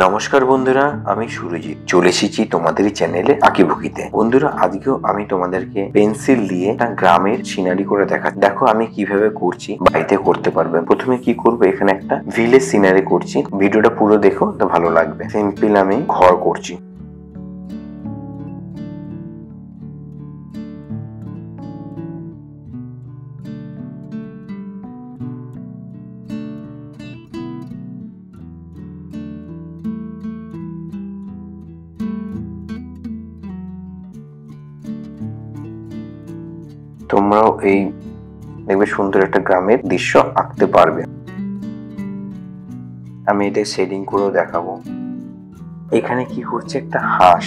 নমস্কার বন্ধুরা, আমি সুরজিৎ চলে এসেছি তোমাদের চ্যানেলে আঁকিবুকিতে। বন্ধুরা, আজকেও আমি তোমাদেরকে পেন্সিল দিয়ে একটা গ্রামের সিনারি করে দেখো আমি কিভাবে করছি, বাড়িতে করতে পারবে। প্রথমে কি করবো, এখানে একটা ভিলেজ সিনারি করছি। ভিডিওটা পুরো দেখো, তো ভালো লাগবে। সিম্পল আমি ঘর করছি। তোমরাও এই দেখবে সুন্দর একটা গ্রামের দৃশ্য আঁকতে পারবে। আমি এটা শেডিং করেও দেখাবো। এখানে কি করছে, একটা হাঁস।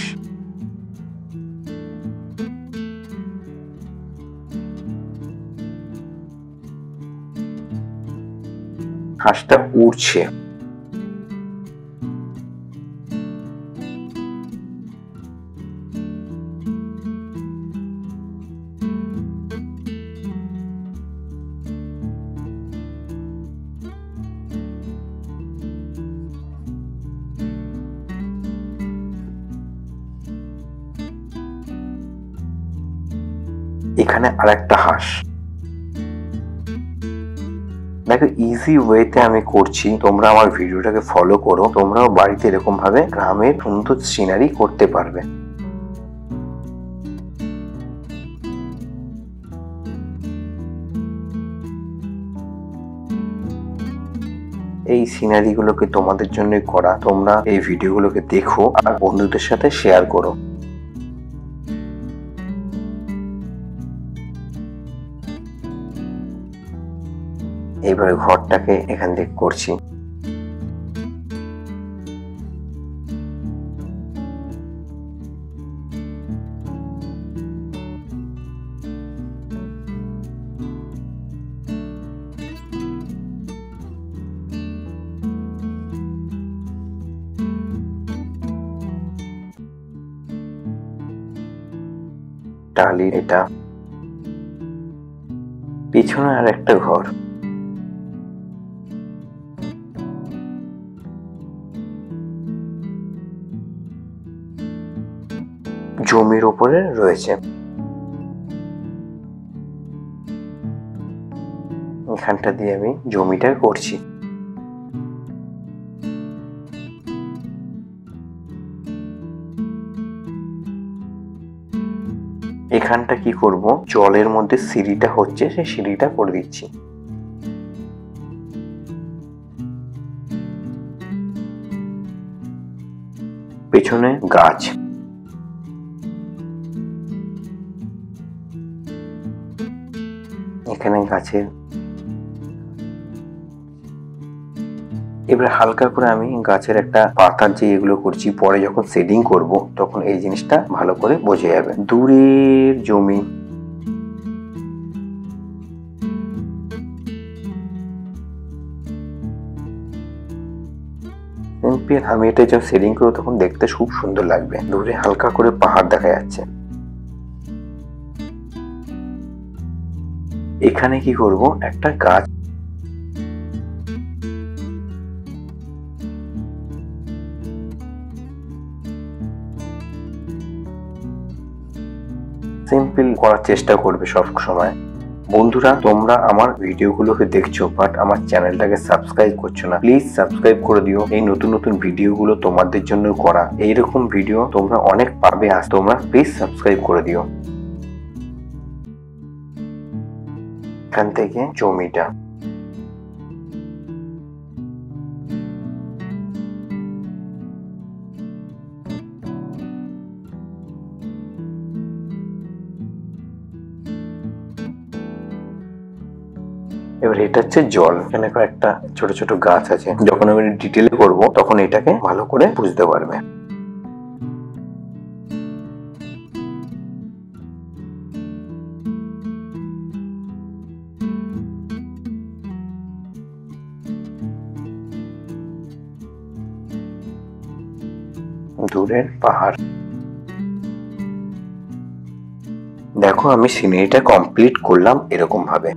হাঁসটা উড়ছে। এখানে আরেকটা হাঁস। দেখো, ইজি ওয়েতে আমি করছি। তোমরা আমার ভিডিওটাকে ফলো করো, তোমরাও বাড়িতে এরকম ভাবে গ্রামের সুন্দর সিনারি করতে পারবে। এই সিনারি গুলোকে তোমাদের জন্যই করা। তোমরা এই ভিডিওগুলোকে দেখো আর বন্ধুদের সাথে শেয়ার করো। এবারে ঘরটাকে এখান থেকে করছি। টালি এটা, পিছনে আর একটা ঘর। জমির উপরে রয়েছে। এখানটা দিয়ে আমি জমিটা করছি। এখানটা কি করব, জলের মধ্যে সিঁড়িটা হচ্ছে, সেই সিঁড়িটা করে দিচ্ছি। পেছনে গাছ। এখানে গাছের এবার হালকা করে আমি গাছের একটা পাতার যে এগুলো করছি, পরে যখন শেডিং করব তখন এই জিনিসটা ভালো করে বোঝা যাবে। দূরের জমি, আমি এটা যখন শেডিং করবো তখন দেখতে খুব সুন্দর লাগবে। দূরে হালকা করে পাহাড় দেখা যাচ্ছে। এখানে কি করব, একটা গাছ। সিম্পল করার চেষ্টা করবে সব সময়। বন্ধুরা, তোমরা আমার ভিডিওগুলোকে দেখছো বাট আমার চ্যানেলটাকে সাবস্ক্রাইব করছো না। প্লিজ সাবস্ক্রাইব করে দিও। এই নতুন নতুন ভিডিওগুলো তোমাদের জন্য করা। এইরকম ভিডিও তোমরা অনেক পাবে। তোমরা প্লিজ সাবস্ক্রাইব করে দিও। এখান থেকে জমিটা, এবার এটা হচ্ছে জল। এখানে কয়েকটা ছোট ছোট গাছ আছে। যখন আমি ডিটেলে করব তখন এটাকে ভালো করে বুঝতে পারবে। দূরের পাহাড়। দেখো, আমি সিনারিটা কমপ্লিট করলাম এরকম ভাবে।